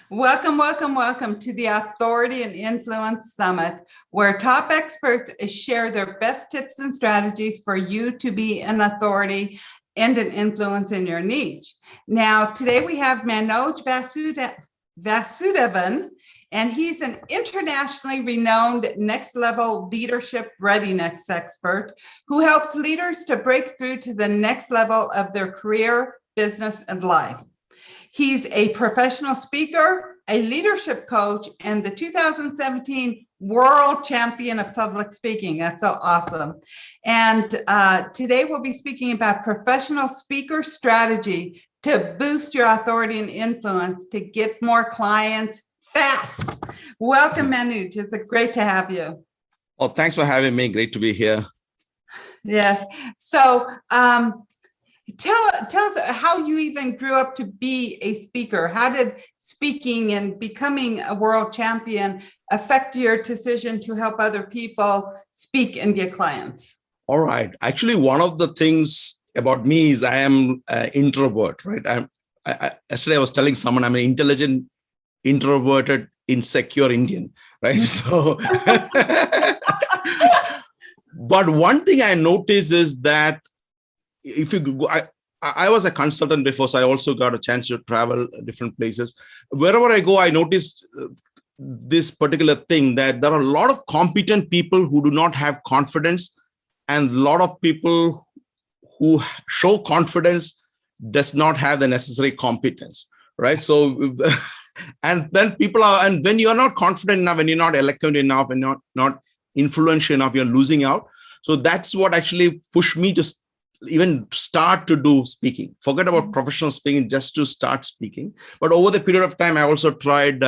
Welcome, welcome, welcome to the Authority and Influence Summit, where top experts share their best tips and strategies for you to be an authority and an influence in your niche. Now, today we have Manoj Vasudevan, and he's an internationally renowned next-level leadership readiness expert who helps leaders to break through to the next level of their career, business, and life. He's a professional speaker, a leadership coach, and the 2017 World Champion of Public Speaking. That's so awesome. And today we'll be speaking about professional speaker strategy to boost your authority and influence to get more clients fast. Welcome, Manoj. It's great to have you. Well, thanks for having me. Great to be here. Yes. So, Tell us how you even grew up to be a speaker. How did speaking and becoming a world champion affect your decision to help other people speak and get clients? All right. Actually, one of the things about me is I am an introvert, right? Yesterday I was telling someone I'm an intelligent, introverted, insecure Indian, right? So, but one thing I noticed is that if you go, I was a consultant before, so I also got a chance to travel different places. Wherever I go, I noticed this particular thing, that there are a lot of competent people who do not have confidence, and a lot of people who show confidence does not have the necessary competence, right? So, and then people are, and when you're not confident enough, and you're not eloquent enough, and not influential enough, you're losing out. So that's what actually pushed me to even start to do speaking. Forget about professional speaking, just to start speaking. But over the period of time, I also tried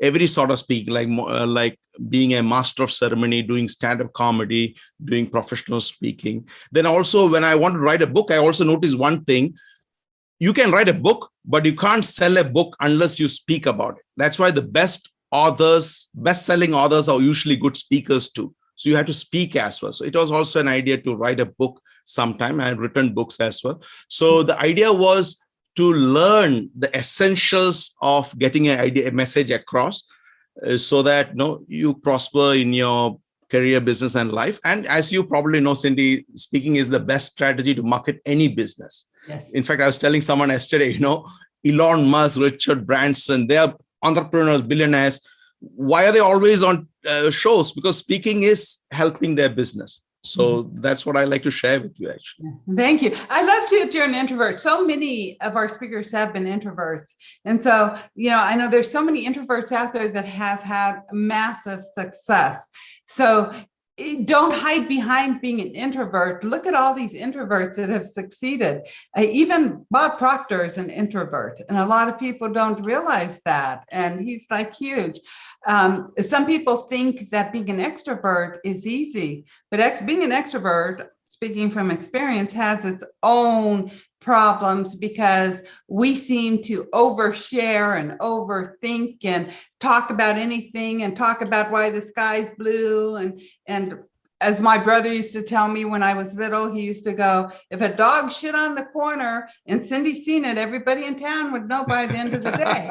every sort of speaking, like being a master of ceremony, doing stand-up comedy, doing professional speaking. Then also, when I want to write a book, I also noticed one thing: you can write a book, but you can't sell a book unless you speak about it. That's why the best authors, best-selling authors, are usually good speakers too. So you have to speak as well. So it was also an idea to write a book sometime. I had written books as well. So the idea was to learn the essentials of getting a message across, so that you prosper in your career, business, and life. And as you probably know, Cindy, speaking is the best strategy to market any business. Yes. In fact, I was telling someone yesterday, Elon Musk, Richard Branson, they are entrepreneurs, billionaires. Why are they always on shows? Because speaking is helping their business. So that's what I like to share with you, actually. Yes. Thank you. I love that you're an introvert. So many of our speakers have been introverts. And so, I know there's so many introverts out there that has had massive success. So don't hide behind being an introvert. Look at all these introverts that have succeeded. Even Bob Proctor is an introvert, and a lot of people don't realize that. And he's like huge. Some people think that being an extrovert is easy, but being an extrovert, speaking from experience, has its own problems, because we seem to overshare and overthink and talk about anything, and talk about why the sky's blue. And as my brother used to tell me when I was little, he used to go, if a dog shit on the corner and Cindy seen it, everybody in town would know by the end of the day.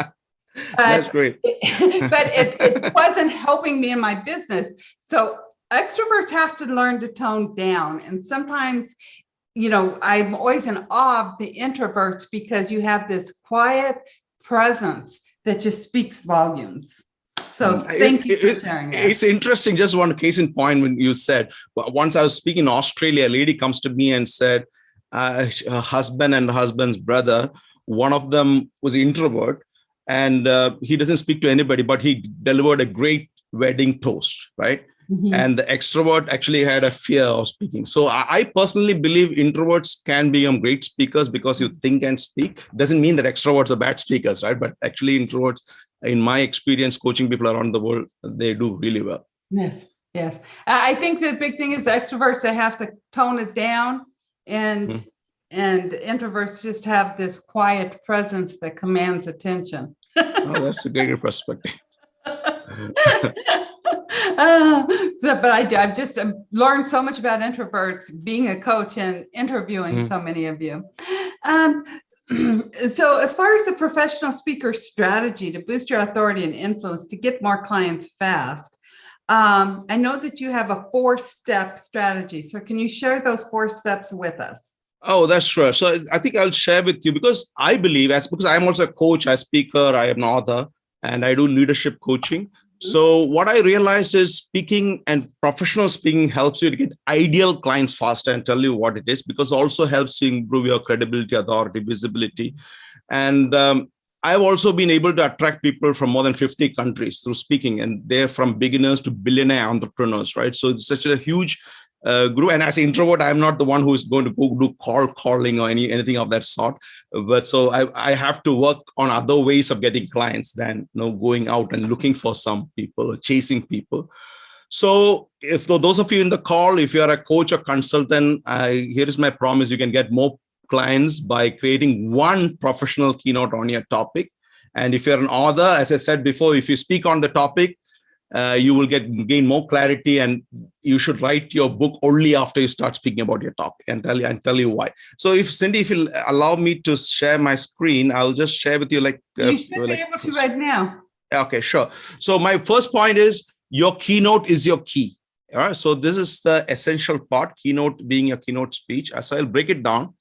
That's great. But it wasn't helping me in my business. So extroverts have to learn to tone down. And sometimes, I'm always in awe of the introverts, because you have this quiet presence that just speaks volumes. So thank you for sharing that. It's interesting. Just one case in point, when you said, once I was speaking in Australia, a lady comes to me and said, her husband and the husband's brother, one of them was an introvert, and he doesn't speak to anybody, but he delivered a great wedding toast, right? Mm-hmm. And the extrovert actually had a fear of speaking. So I personally believe introverts can become great speakers because you think and speak. Doesn't mean that extroverts are bad speakers, right? But actually introverts, in my experience, coaching people around the world, they do really well. Yes, yes. I think the big thing is extroverts, they have to tone it down, and introverts just have this quiet presence that commands attention. Oh, that's a great perspective. But I've just learned so much about introverts being a coach and interviewing so many of you. So as far as the professional speaker strategy to boost your authority and influence to get more clients fast, I know that you have a 4-step strategy. So can you share those 4 steps with us? Oh, that's true. So I think I'll share with you because I believe, because I'm also a coach, a speaker, I am an author, and I do leadership coaching. So what I realize is speaking and professional speaking helps you to get ideal clients faster, and tell you what it is, because also helps you improve your credibility, authority, visibility. And I've also been able to attract people from more than 50 countries through speaking, and they're from beginners to billionaire entrepreneurs, right? So it's such a huge group. And as an introvert, I'm not the one who is going to go do calling or anything of that sort. But so I have to work on other ways of getting clients than going out and looking for some people or chasing people. So if those of you in the call, if you're a coach or consultant, here is my promise: you can get more clients by creating one professional keynote on your topic. And if you're an author, as I said before, if you speak on the topic, you will gain more clarity, and you should write your book only after you start speaking about your topic, and tell you why. So if Cindy, if you'll allow me to share my screen, I'll just share with you you should be able to right now. Okay, sure. So my first point is your keynote is your key. All right. So this is the essential part, keynote being your keynote speech. So I'll break it down.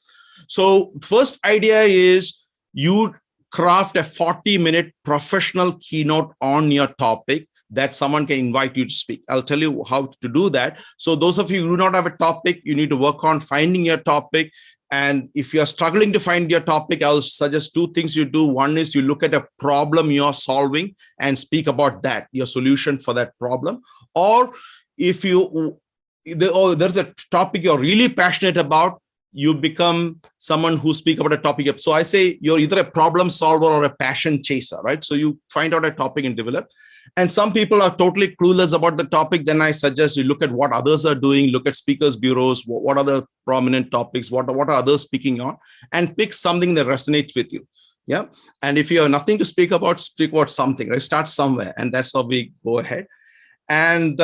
So first idea is you craft a 40-minute professional keynote on your topic that someone can invite you to speak. I'll tell you how to do that. So those of you who do not have a topic, you need to work on finding your topic. And if you're struggling to find your topic, I'll suggest 2 things you do. One is you look at a problem you're solving and speak about that, your solution for that problem. Or if there's a topic you're really passionate about, you become someone who speaks about a topic. So I say you're either a problem solver or a passion chaser, right? So you find out a topic and develop. And some people are totally clueless about the topic. Then I suggest you look at what others are doing, look at speakers bureaus, what are the prominent topics, what are others speaking on, and pick something that resonates with you. Yeah. And if you have nothing to speak about something, right? Start somewhere. And that's how we go ahead. And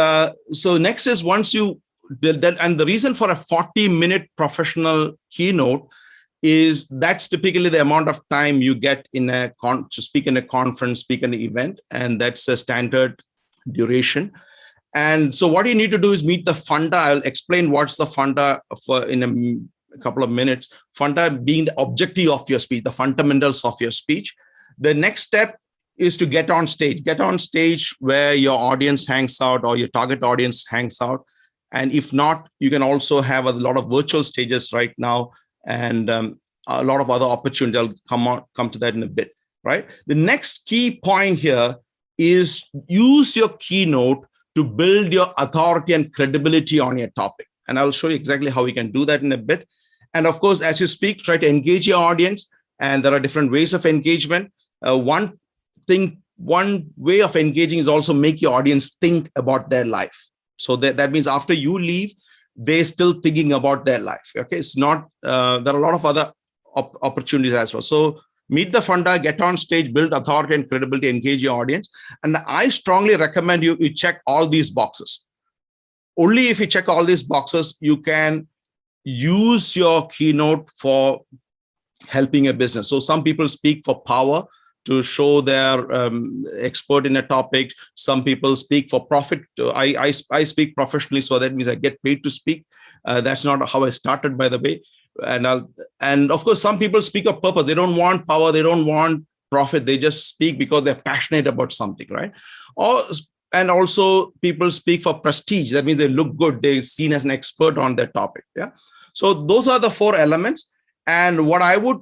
so next is once you and the reason for a 40-minute professional keynote is that's typically the amount of time you get to speak in a conference, speak in an event, and that's a standard duration. And so what you need to do is meet the FUNDA. I'll explain what's the FUNDA in a couple of minutes. FUNDA being the objective of your speech, the fundamentals of your speech. The next step is to get on stage where your audience hangs out or your target audience hangs out. And if not, you can also have a lot of virtual stages right now, and a lot of other opportunities. I'll come to that in a bit, right? The next key point here is use your keynote to build your authority and credibility on your topic. And I'll show you exactly how we can do that in a bit. And of course, as you speak, try to engage your audience. And there are different ways of engagement. One way of engaging is also make your audience think about their life. So that means after you leave, they're still thinking about their life. Okay, it's not, there are a lot of other opportunities as well. So meet the FUNDA, get on stage, build authority and credibility, engage your audience. And I strongly recommend you check all these boxes. Only if you check all these boxes, you can use your keynote for helping a business. So some people speak for power, to show they're expert in a topic. Some people speak for profit. I speak professionally, so that means I get paid to speak. That's not how I started, by the way. And of course, some people speak of purpose. They don't want power. They don't want profit. They just speak because they're passionate about something, right? And also people speak for prestige. That means they look good. They're seen as an expert on their topic. Yeah. So those are the 4 elements. And what I would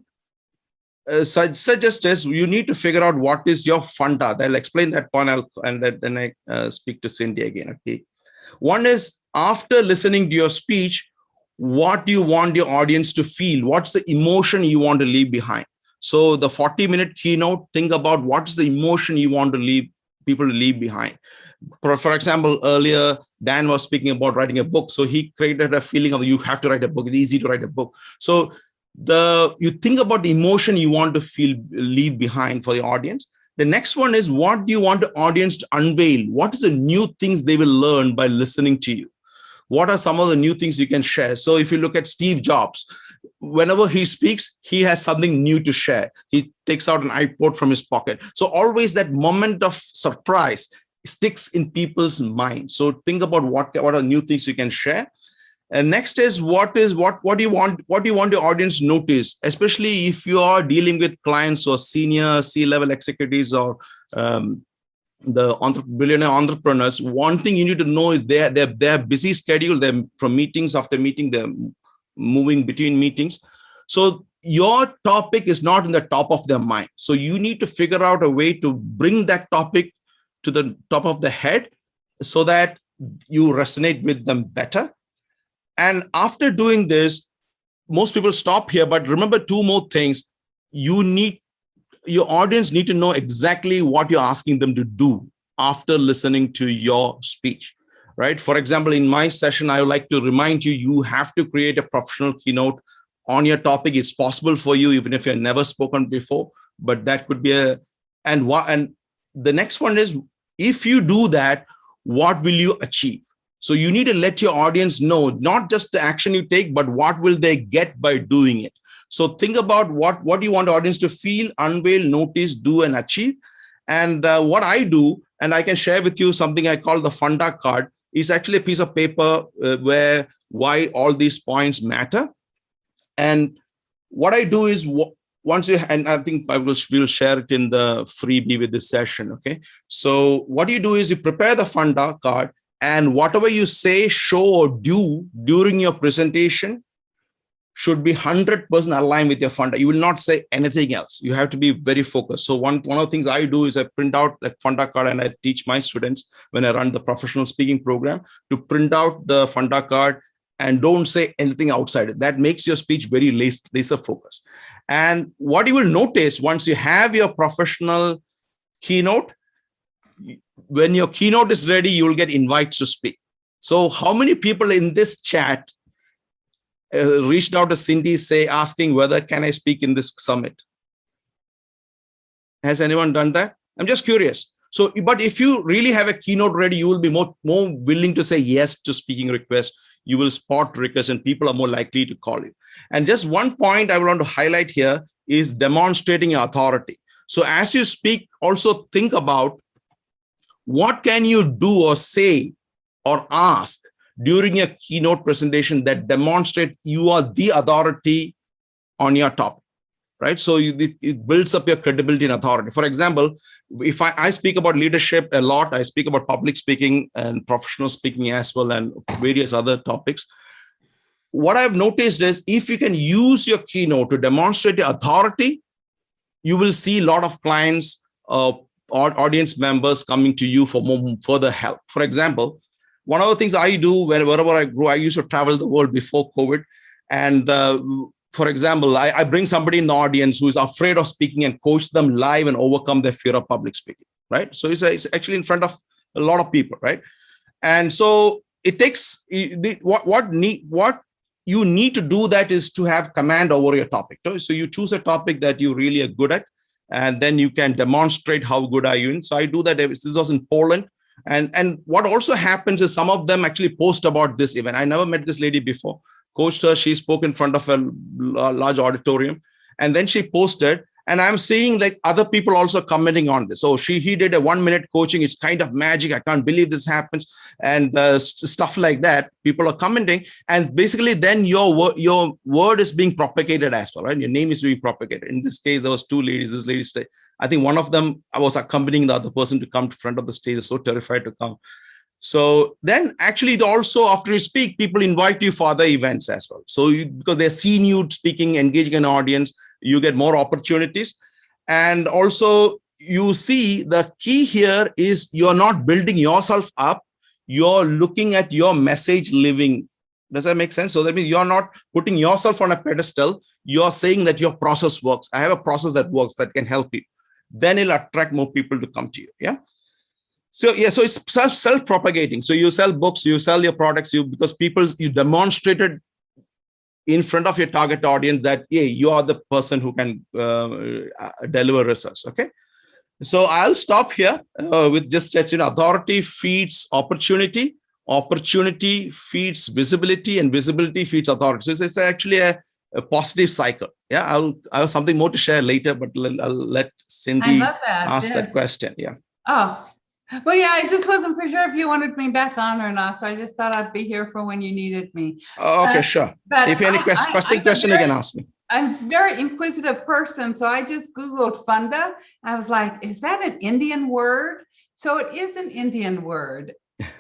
suggest is you need to figure out what is your FUNDA. I'll explain that point, and then I speak to Cindy again. Okay. One is, after listening to your speech, what do you want your audience to feel? What's the emotion you want to leave behind? So the 40-minute keynote, think about what's the emotion you want to people to leave behind. For example, earlier, Dan was speaking about writing a book. So he created a feeling of you have to write a book. It's easy to write a book. So you think about the emotion you want to leave behind for the audience. The next one is, what do you want the audience to unveil? What is the new things they will learn by listening to you? What are some of the new things you can share? So if you look at Steve Jobs, whenever he speaks, he has something new to share. He takes out an iPod from his pocket. So always that moment of surprise sticks in people's mind. So think about what are new things you can share. And next is what do you want your audience to notice, especially if you are dealing with clients or senior C-level executives or the billionaire entrepreneurs. One thing you need to know is their busy schedule. They're from meetings after meeting, they're moving between meetings. So your topic is not in the top of their mind. So you need to figure out a way to bring that topic to the top of the head so that you resonate with them better. And after doing this, most people stop here, but remember two more things. Your audience need to know exactly what you're asking them to do after listening to your speech, right? For example, in my session, I would like to remind you, you have to create a professional keynote on your topic. It's possible for you, even if you've never spoken before, but that could be and the next one is, if you do that, what will you achieve? So you need to let your audience know, not just the action you take, but what will they get by doing it. So think about what do you want the audience to feel, unveil, notice, do, and achieve. And what I do, and I can share with you something I call the FUNDA Card, is actually a piece of paper why all these points matter. And what I do is, once you, and I think we'll share it in the freebie with this session, okay? So what you do is you prepare the FUNDA Card, and whatever you say, show, or do during your presentation should be 100% aligned with your FUNDA. You will not say anything else. You have to be very focused. So one of the things I do is I print out the FUNDA Card, and I teach my students when I run the professional speaking program to print out the FUNDA Card and don't say anything outside it. That makes your speech very laser focused. And what you will notice once you have your professional keynote, when your keynote is ready, you will get invites to speak. So how many people in this chat reached out to Cindy, asking whether can I speak in this summit? Has anyone done that? I'm just curious. So, but if you really have a keynote ready, you will be more willing to say yes to speaking requests. You will spot requests, and people are more likely to call you. And just one point I want to highlight here is demonstrating your authority. So as you speak, also think about what can you do or say or ask during a keynote presentation that demonstrate you are the authority on your topic, right? So it builds up your credibility and authority. For example, if I speak about leadership a lot, I speak about public speaking and professional speaking as well, and various other topics. What I've noticed is if you can use your keynote to demonstrate your authority, you will see a lot of clients or audience members coming to you for more further help. For example, one of the things I do wherever I grow, I used to travel the world before COVID. And for example, I bring somebody in the audience who is afraid of speaking and coach them live and overcome their fear of public speaking, right? So it's actually in front of a lot of people, right? And so it takes what you need to do that is to have command over your topic. So you choose a topic that you really are good at, and then you can demonstrate how good are you in. So I do that. This was in Poland. And what also happens is some of them actually post about this event. I never met this lady before. Coached her. She spoke in front of a large auditorium. And then she posted. And I'm seeing like other people also commenting on this. So he did a 1-minute coaching. It's kind of magic. I can't believe this happens. And stuff like that. People are commenting. And basically then your word is being propagated as well, right? Your name is being propagated. In this case, there was 2 ladies. This lady stayed. I think one of them, I was accompanying the other person to come to front of the stage. So terrified to come. So then actually also after you speak, people invite you for other events as well. So because they're seeing you speaking, engaging an audience, you get more opportunities. And also you see the key here is you're not building yourself up. You're looking at your message living. Does that make sense? So that means you're not putting yourself on a pedestal. You're saying that your process works. I have a process that works that can help you. Then it'll attract more people to come to you. Yeah. So yeah, so it's self-propagating. So you sell books, you sell your products, because you demonstrated in front of your target audience that, yeah, you are the person who can deliver results. Okay. So I'll stop here with just authority feeds opportunity. opportunity feeds visibility, and visibility feeds authority. So it's actually a positive cycle. Yeah, I have something more to share later, but I'll let Cindy ask that question. Yeah. Oh, well, yeah, I just wasn't for sure if you wanted me back on or not. So I just thought I'd be here for when you needed me. Okay, sure. But if you have any pressing question, you can ask me. I'm a very inquisitive person. So I just Googled FUNDA. I was like, is that an Indian word? So it is an Indian word,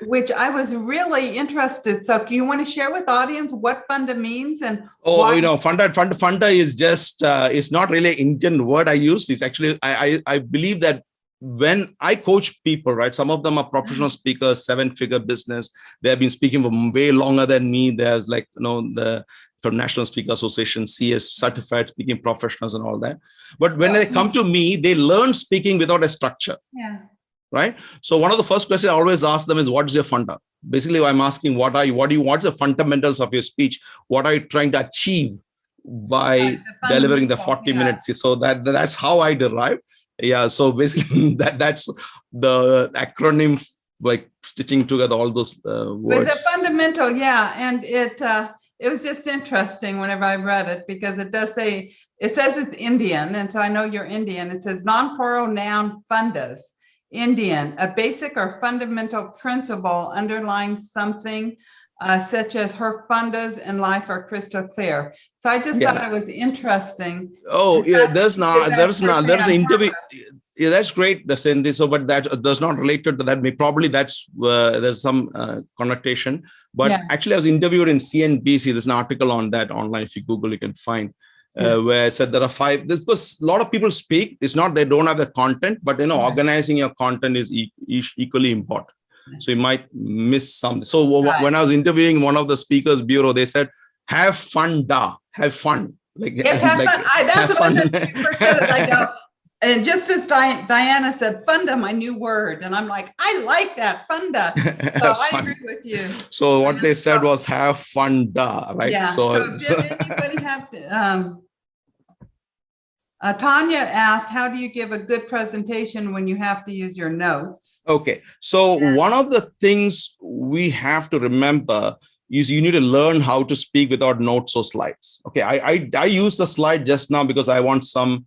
which I was really interested. So do you want to share with the audience what FUNDA means and why? FUNDA is just, it's not really an Indian word I use. It's actually, I believe that when I coach people, right, some of them are professional speakers, 7-figure business. They have been speaking for way longer than me. There's like, from National Speaker Association, CS, certified speaking professionals and all that. But when they come to me, they learn speaking without a structure. Yeah. Right. So one of the first questions I always ask them is, what is your FUNDA? Basically, I'm asking, what's the fundamentals of your speech? What are you trying to achieve by delivering the 40 minutes? So that's how I derive. Yeah. So basically that's the acronym, like stitching together all those words. With a fundamental. Yeah. And it was just interesting whenever I read it, because it does say, it says it's Indian. And so I know you're Indian. It says non-plural noun fundas. Indian, a basic or fundamental principle underlying something such as her fundas in life are crystal clear. So I just thought it was interesting. Oh, yeah, there's an interview. Yeah, that's great, Cindy. So, but that does not relate to that. Probably there's some connotation. But actually, I was interviewed in CNBC. There's an article on that online. If you Google, you can find. Where I said there are 5, because a lot of people speak. It's not they don't have the content, but organizing your content is equally important. So you might miss something. So when I was interviewing one of the speakers bureau, they said, have fun, have fun. Like, yes, have fun. That's what I meant. And just as Diana said, FUNDA, my new word. And I'm like, I like that, FUNDA. So I agree with you. So what they said was have FUNDA, right? Yeah. So did anybody have to, Tanya asked, how do you give a good presentation when you have to use your notes? Okay. So one of the things we have to remember is you need to learn how to speak without notes or slides. Okay. I use the slide just now because I want some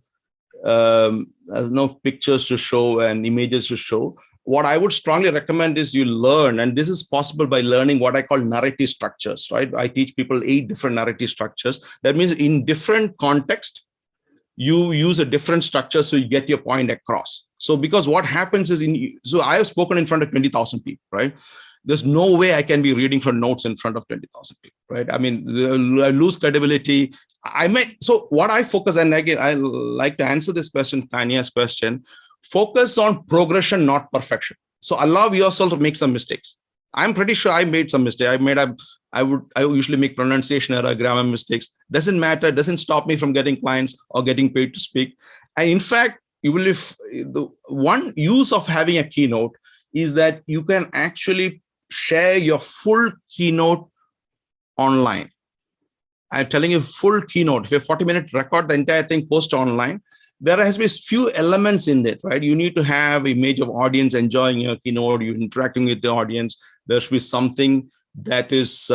no pictures to show and images to show. What I would strongly recommend is you learn, and this is possible by learning what I call narrative structures, right? I teach people 8 different narrative structures. That means in different context, you use a different structure so you get your point across. So because what happens is, so I have spoken in front of 20,000 people, right? There's no way I can be reading from notes in front of 20,000 people, right? I mean, I lose credibility. So what I focus, and again, I like to answer this question, Tanya's question, focus on progression, not perfection. So allow yourself to make some mistakes. I'm pretty sure I made some mistake. I usually make pronunciation error, grammar mistakes. Doesn't matter. Doesn't stop me from getting clients or getting paid to speak. And in fact, the one use of having a keynote is that you can actually share your full keynote online. I'm telling you, full keynote. If you have 40-minute record, the entire thing post online. There has been few elements in it, right? You need to have image of audience enjoying your keynote, you're interacting with the audience. There should be something that is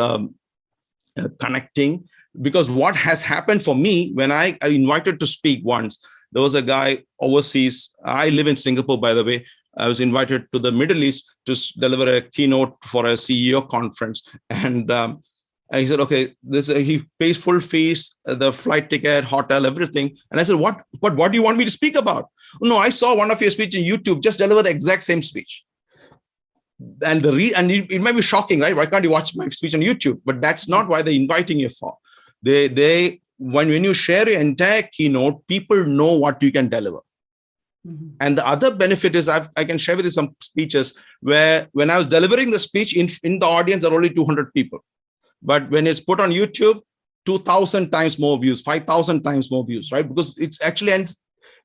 connecting. Because what has happened for me, when I invited to speak once, there was a guy overseas. I live in Singapore, by the way. I was invited to the Middle East to deliver a keynote for a CEO conference. And he said, okay, he pays full fees, the flight ticket, hotel, everything. And I said, what do you want me to speak about? No, I saw one of your speeches on YouTube, just deliver the exact same speech. And it might be shocking, right? Why can't you watch my speech on YouTube? But that's not why they're inviting you for. When you share your entire keynote, people know what you can deliver. Mm-hmm. And the other benefit is I can share with you some speeches where when I was delivering the speech in the audience, there are only 200 people. But when it's put on YouTube, 2,000 times more views, 5,000 times more views, right? Because it's actually, and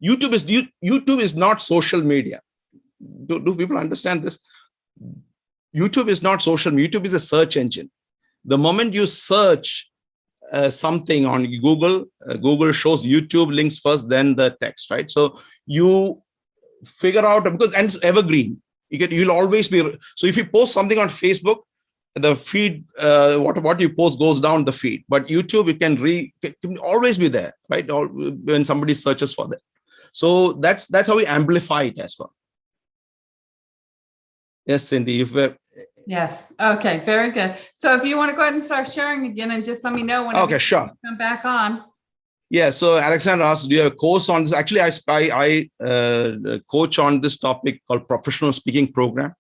YouTube is not social media. Do people understand this? YouTube is not social media. YouTube is a search engine. The moment you search something on Google, Google shows YouTube links first, then the text, right? So you figure out, and it's evergreen. You'll always be, so if you post something on Facebook, the feed, what you post goes down the feed, but YouTube, it can always be there, right? Or when somebody searches for that. So that's how we amplify it as well. Yes, Cindy, yes. Okay, very good. So if you want to go ahead and start sharing again, and just let me know when okay, sure. Come back on. Yeah, so Alexander asked, do you have a course on this? Actually, I coach on this topic called Professional Speaking Program.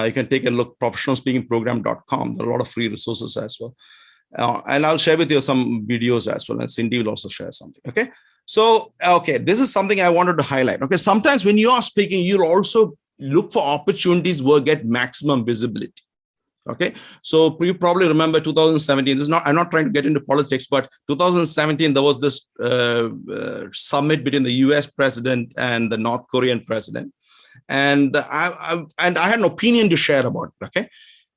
You can take a look, professionalspeakingprogram.com. There are a lot of free resources as well. And I'll share with you some videos as well. And Cindy will also share something. Okay. So, okay, this is something I wanted to highlight. Okay. Sometimes when you are speaking, you'll also look for opportunities where get maximum visibility. Okay. So you probably remember 2017. This is not, I'm not trying to get into politics, but 2017, there was this summit between the US president and the North Korean president. And I had an opinion to share about it, okay?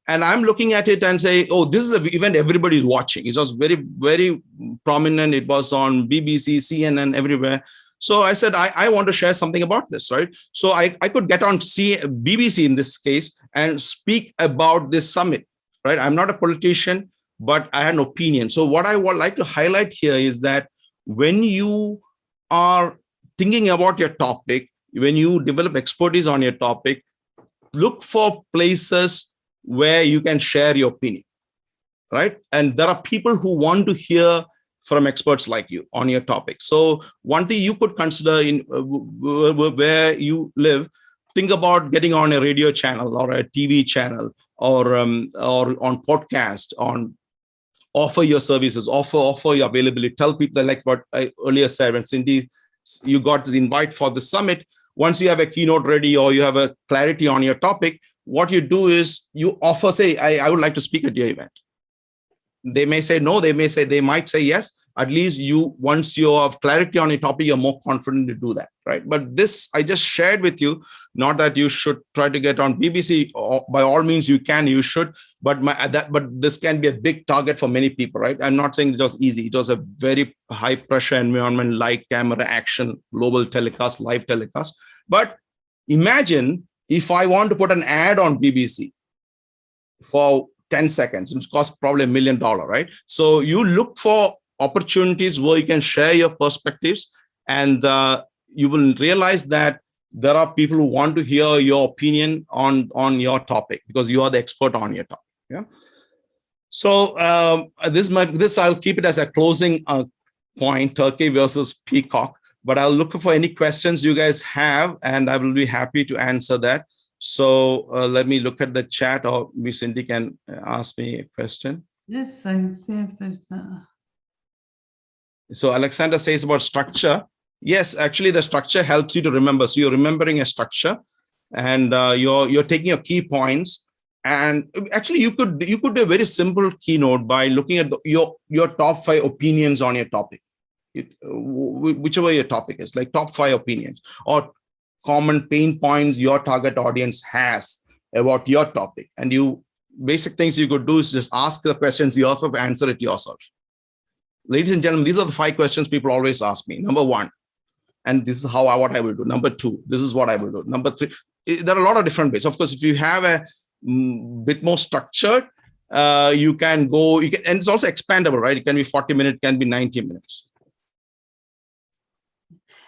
And I'm looking at it and say, oh, this is an event everybody's watching. It was very, very prominent. It was on BBC, CNN, everywhere. So I said, I want to share something about this, right? So I could get on BBC in this case and speak about this summit, right? I'm not a politician, but I had an opinion. So what I would like to highlight here is that when you are thinking about your topic, when you develop expertise on your topic, look for places where you can share your opinion, right? And there are people who want to hear from experts like you on your topic. So one thing you could consider in where you live, think about getting on a radio channel or a TV channel or on podcast, offer your services, offer your availability, tell people, like what I earlier said, when Cindy, you got the invite for the summit. Once you have a keynote ready or you have a clarity on your topic, what you do is you offer, say, I would like to speak at your event. They may say no, they might say yes. At least once you have clarity on your topic, you're more confident to do that, right? But this I just shared with you, not that you should try to get on BBC. By all means, you should, but this can be a big target for many people, right? I'm not saying it was easy. It was a very high pressure environment, light, camera, action, global telecast, live telecast. But imagine if I want to put an ad on BBC for 10 seconds, it costs probably $1 million, right? So you look for opportunities where you can share your perspectives, and you will realize that there are people who want to hear your opinion on your topic because you are the expert on your topic. Yeah. So this I'll keep it as a closing point, Turkey versus Peacock, but I'll look for any questions you guys have, and I will be happy to answer that. So let me look at the chat, or Miss Cindy can ask me a question. Yes, I can see if there's So Alexander says about structure. Yes, actually the structure helps you to remember. So you're remembering a structure, and you're taking your key points. And actually you could do a very simple keynote by looking at your top 5 opinions on your topic, whichever your topic is, like top 5 opinions or common pain points your target audience has about your topic. And basic things you could do is just ask the questions yourself, answer it yourself. Ladies and gentlemen, these are the 5 questions people always ask me. Number 1, and this is what I will do. Number 2, this is what I will do. Number 3, there are a lot of different ways. Of course, if you have a bit more structured, you can, and it's also expandable, right? It can be 40 minutes, can be 90 minutes.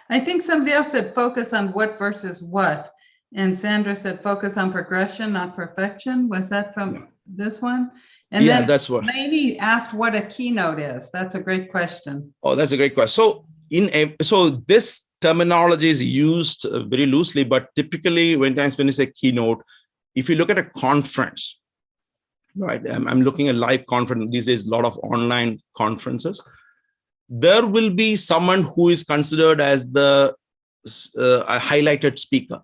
I think somebody else said focus on what versus what. And Sandra said focus on progression, not perfection. Was that from this one? And then that's what lady asked what a keynote is. That's a great question. Oh, that's a great question. So this terminology is used very loosely, but typically when you say keynote, if you look at a conference, right? I'm looking at live conference these days, a lot of online conferences. There will be someone who is considered as a highlighted speaker,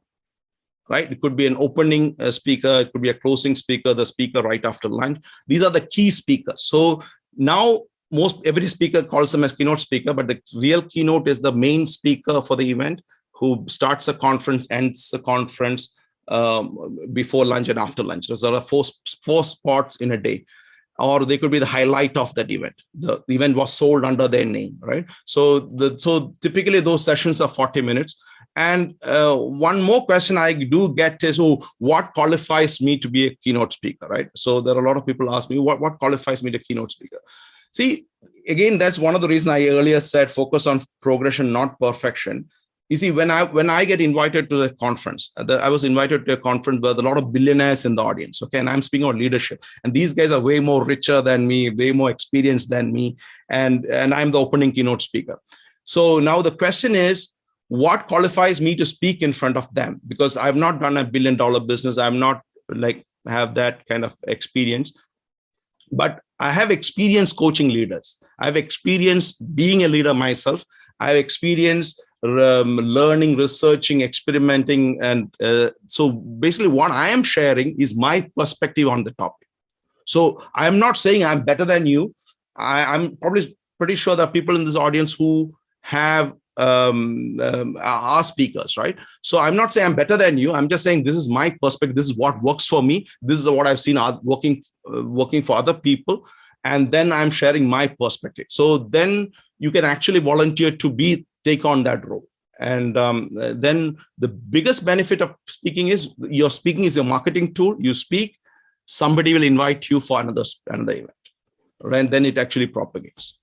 right? It could be an opening speaker, it could be a closing speaker, the speaker right after lunch. These are the key speakers. So now every speaker calls them as keynote speaker, but the real keynote is the main speaker for the event who starts a conference, ends the conference before lunch and after lunch. So there are four spots in a day. Or they could be the highlight of that event. The event was sold under their name, right? So typically those sessions are 40 minutes. And one more question I do get is, oh, what qualifies me to be a keynote speaker, right? So there are a lot of people ask me, what qualifies me to keynote speaker? See, again, that's one of the reasons I earlier said focus on progression, not perfection. You see, when I get invited to the conference, I was invited to a conference with a lot of billionaires in the audience, okay? And I'm speaking on leadership. And these guys are way more richer than me, way more experienced than me. And I'm the opening keynote speaker. So now the question is, what qualifies me to speak in front of them? Because I've not done a $1 billion business. I'm not like have that kind of experience. But I have experience coaching leaders. I've experienced being a leader myself. I've experienced learning, researching, experimenting. And so basically what I am sharing is my perspective on the topic. So I'm not saying I'm better than you. I'm probably pretty sure there are people in this audience who have are speakers, right? So I'm not saying I'm better than you. I'm just saying this is my perspective. This is what works for me. This is what I've seen working for other people. And then I'm sharing my perspective. So then you can actually volunteer to take on that role. And then the biggest benefit of speaking is your speaking is your marketing tool. You speak, somebody will invite you for another event, right? And then it actually propagates.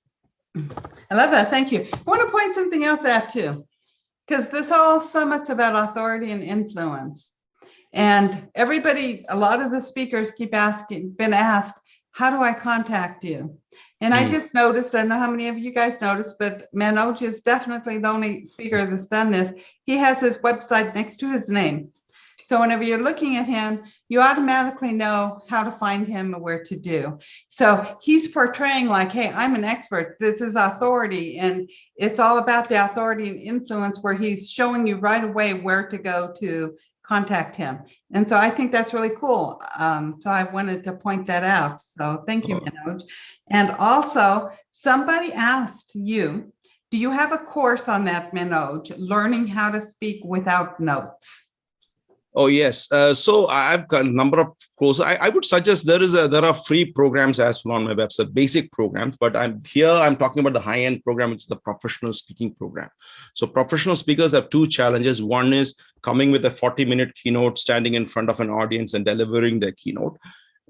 I love that. Thank you. I want to point something else out too, because this whole summit's about authority and influence. And everybody, a lot of the speakers been asked, how do I contact you? And I just noticed, I don't know how many of you guys noticed, but Manoj is definitely the only speaker that's done this. He has his website next to his name. So whenever you're looking at him, you automatically know how to find him and where to do. So he's portraying like, hey, I'm an expert. This is authority. And it's all about the authority and influence, where he's showing you right away where to go to contact him. And so I think that's really cool. So I wanted to point that out. So thank you, Manoj. And also, somebody asked you, do you have a course on that, Manoj, learning how to speak without notes? Oh, yes. So I've got a number of courses. I would suggest there are free programs as well on my website, basic programs, but I'm talking about the high-end program, which is the professional speaking program. So professional speakers have two challenges. One is coming with a 40-minute keynote, standing in front of an audience and delivering their keynote.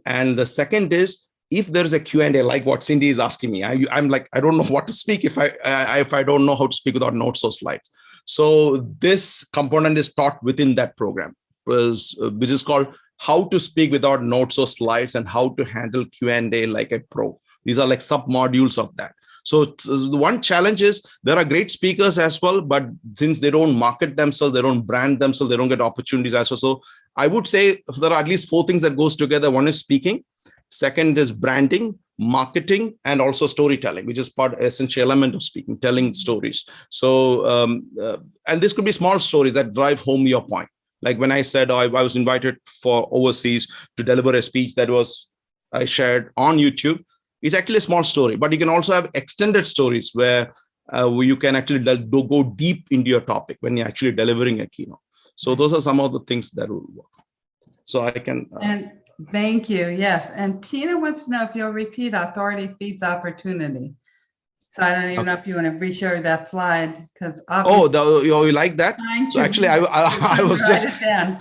And the second is, if there's a Q&A, like what Cindy is asking me, I'm like, I don't know what to speak if I don't know how to speak without notes or slides. So this component is taught within that program, which is called How to Speak Without Notes or Slides and How to Handle Q&A Like a Pro. These are like sub-modules of that. So the one challenge is there are great speakers as well, but since they don't market themselves, they don't brand themselves, they don't get opportunities as well. So I would say there are at least 4 things that goes together. One is speaking. Second is branding, marketing, and also storytelling, which is essential element of speaking, telling stories. So, and this could be small stories that drive home your point. Like when I said I was invited for overseas to deliver a speech that I shared on YouTube. It's actually a small story, but you can also have extended stories where you can actually go deep into your topic when you're actually delivering a keynote. So those are some of the things that will work. So I can. And thank you. Yes. And Tina wants to know if you'll repeat authority feeds opportunity. So I don't even know if you want to reshare that slide, because you like that? So actually, I was I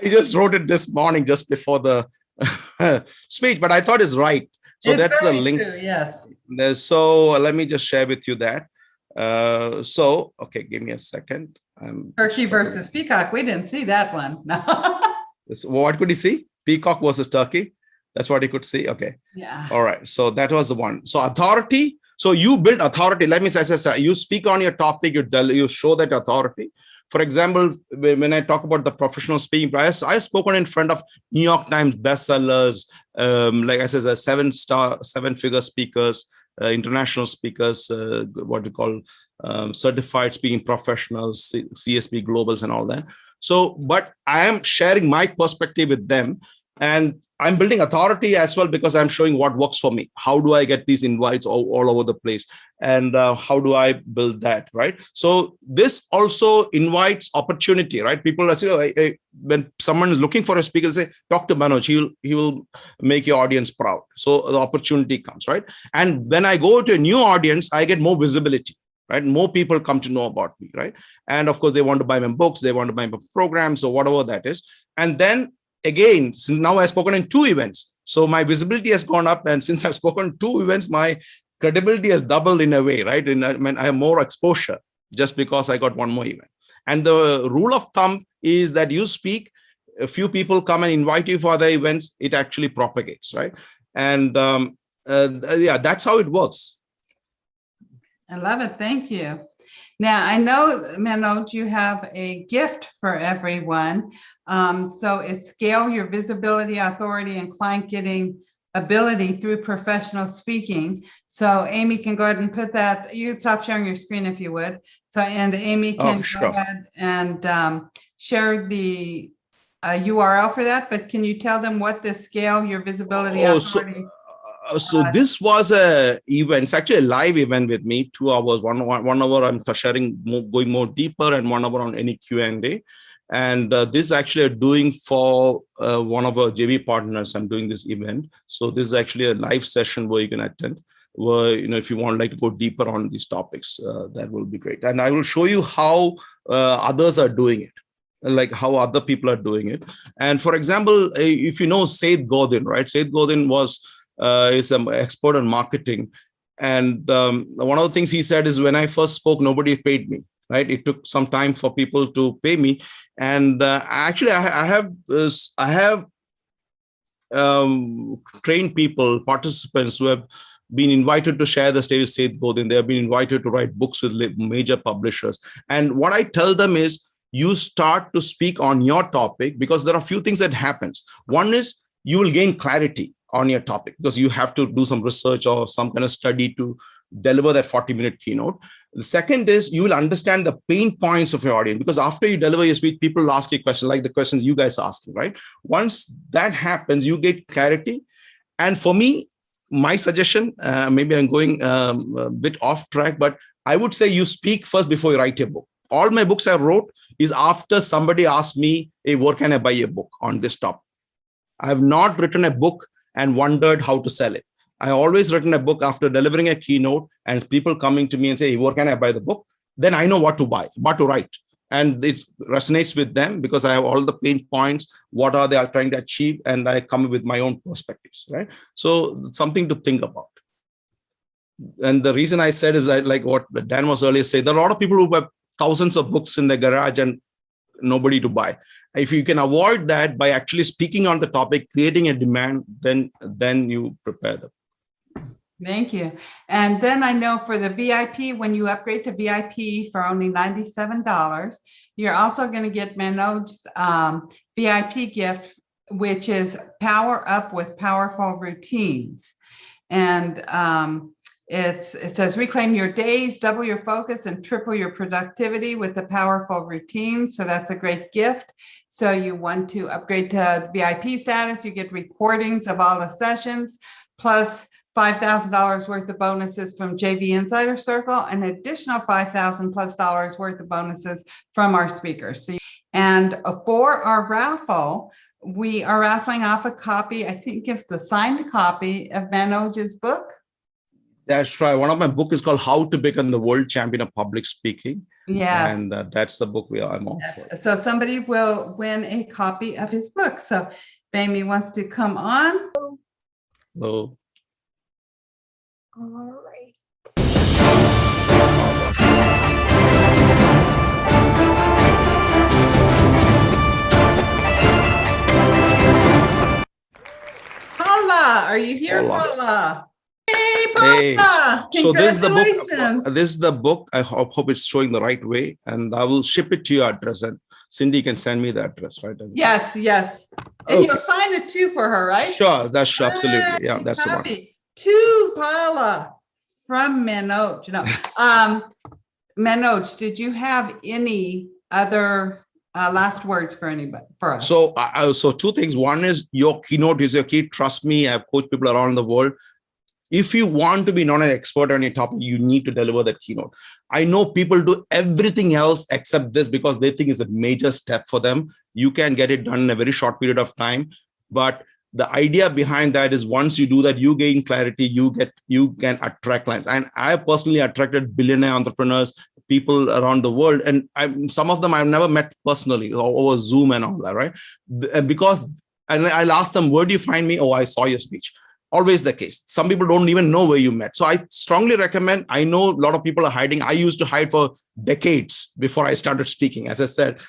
just wrote it this morning just before the speech, but I thought it's right. So that's the link. True, yes. So let me just share with you that. So okay, give me a second. Turkey versus Peacock. We didn't see that one. What could you see? Peacock versus Turkey. That's what you could see. Okay. Yeah. All right. So that was the one. So authority. So you build authority. Let me say, you speak on your topic, you show that authority. For example, when I talk about the professional speaking, I spoken in front of New York Times bestsellers, like I said, 7-figure speakers, international speakers, what we call certified speaking professionals, CSP globals and all that. So, but I am sharing my perspective with them, and I'm building authority as well because I'm showing what works for me. How do I get these invites all over the place? And how do I build that, right? So this also invites opportunity, right? People are saying, when someone is looking for a speaker, say, talk to Manoj, he will make your audience proud. So the opportunity comes, right? And when I go to a new audience, I get more visibility. right? More people come to know about me, right? And of course, they want to buy my books, they want to buy my programs, or whatever that is. And then again, since now I've spoken in 2 events, so my visibility has gone up. And since I've spoken 2 events, my credibility has doubled in a way, right? I mean, I have more exposure just because I got 1 more event. And the rule of thumb is that you speak, a few people come and invite you for the events, it actually propagates, right? And yeah, that's how it works. I love it. Thank you. Now, I know, Manoj, you have a gift for everyone. So it's Scale Your Visibility, Authority, and Client Getting Ability Through Professional Speaking. So Amy can go ahead and put that. You can stop sharing your screen if you would. So, and Amy can go ahead and share the URL for that. But can you tell them what the Scale Your Visibility, Authority? So this was a event. It's actually a live event with me, 2 hours, 1 hour I'm sharing, going more deeper, and 1 hour on any Q&A. And this actually doing for one of our JV partners. I'm doing this event. So this is actually a live session where you can attend, where, if you want like to go deeper on these topics, that will be great. And I will show you how others are doing it, like how other people are doing it. And for example, if you know Seth Godin, right? Seth Godin is an expert on marketing. And one of the things he said is, when I first spoke, nobody paid me, right? It took some time for people to pay me. And actually, I have trained people, participants who have been invited to share the stage with Seth Godin. They have been invited to write books with major publishers. And what I tell them is, you start to speak on your topic, because there are a few things that happens. One is you will gain clarity on your topic, because you have to do some research or some kind of study to deliver that 40-minute keynote. The second is you will understand the pain points of your audience, because after you deliver your speech, people will ask you questions like the questions you guys are asking, right? Once that happens, you get clarity. And for me, my suggestion, maybe I'm going a bit off track, but I would say you speak first before you write a book. All my books I wrote is after somebody asked me, hey, where can I buy a book on this topic? I have not written a book and wondered how to sell it. I always written a book after delivering a keynote and people coming to me and say, hey, where can I buy the book? Then I know what to buy, what to write. And it resonates with them because I have all the pain points, what are they trying to achieve, and I come with my own perspectives, right? So something to think about. And the reason I said is like what Dan was earlier saying, there are a lot of people who have thousands of books in their garage and nobody to buy. If you can avoid that by actually speaking on the topic, creating a demand, then you prepare them. Thank you. And then I know for the VIP, when you upgrade to VIP for only $97, you're also going to get Manoj's VIP gift, which is Power Up with Powerful Routines. And it says, reclaim your days, double your focus, and triple your productivity with the powerful routine. So that's a great gift. So you want to upgrade to VIP status, you get recordings of all the sessions, plus $5,000 worth of bonuses from JV Insider Circle, an additional $5,000+ worth of bonuses from our speakers. And for our raffle, we are raffling off a copy, I think it's the signed copy of Manoj's book. That's right. One of my book is called How to Become the World Champion of Public Speaking. Yes. And that's the book I'm on for. So somebody will win a copy of his book. So Amy wants to come on. Hello. All right. Paula, are you here, Paula? Hey, Paula! Hey. So this is the book. This is the book. I hope it's showing the right way, and I will ship it to your address. And Cindy can send me the address, right? Yes, yes. And you'll sign it too for her, right? Sure, that's absolutely. Yeah, that's the one. To Paula from Manoj. Manoj, did you have any other last words for anybody, for us? So, so 2 things. One is your keynote is your key. Trust me, I've coached people around the world. If you want to be not an expert on a topic, you need to deliver that keynote. I know people do everything else except this because they think it's a major step for them. You can get it done in a very short period of time, but the idea behind that is once you do that, you gain clarity, you can attract clients. And I personally attracted billionaire entrepreneurs, people around the world. And some of them I've never met personally over Zoom and all that, right? And I'll ask them, where do you find me? Oh, I saw your speech. Always the case. Some people don't even know where you met. So I strongly recommend. I know a lot of people are hiding. I used to hide for decades before I started speaking. As I said,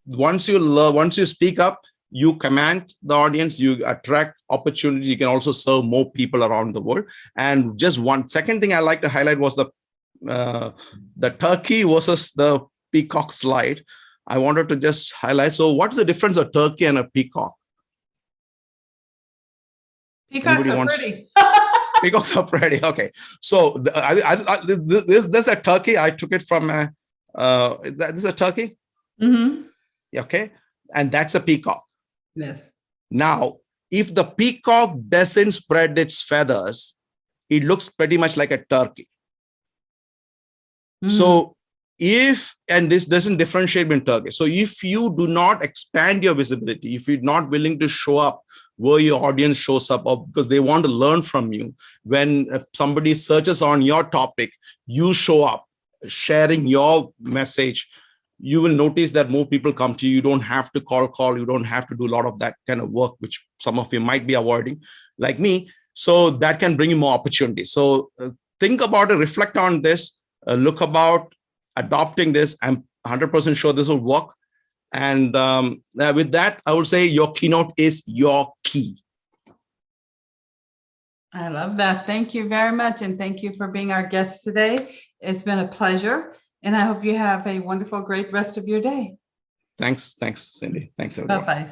once you speak up, you command the audience, you attract opportunities. You can also serve more people around the world. And just one second thing I like to highlight was the turkey versus the peacock slide. I wanted to just highlight. So what's the difference of turkey and a peacock? Peacocks are pretty. Peacocks are pretty. Okay. So there's a turkey. I took it from this is a turkey. Mm-hmm. Okay. And that's a peacock. Yes. Now, if the peacock doesn't spread its feathers, it looks pretty much like a turkey. Mm-hmm. So this doesn't differentiate in turkey. So if you do not expand your visibility, if you're not willing to show up where your audience shows up, or because they want to learn from you, when somebody searches on your topic, you show up sharing your message, you will notice that more people come to you. You don't have to call. You don't have to do a lot of that kind of work, which some of you might be avoiding, like me. So that can bring you more opportunities. So think about it, reflect on this, look about adopting this. I'm 100% sure this will work. And with that, I would say your keynote is your key. I love that. Thank you very much. And thank you for being our guest today. It's been a pleasure. And I hope you have a wonderful, great rest of your day. Thanks, Cindy. Thanks, everyone. Bye-bye.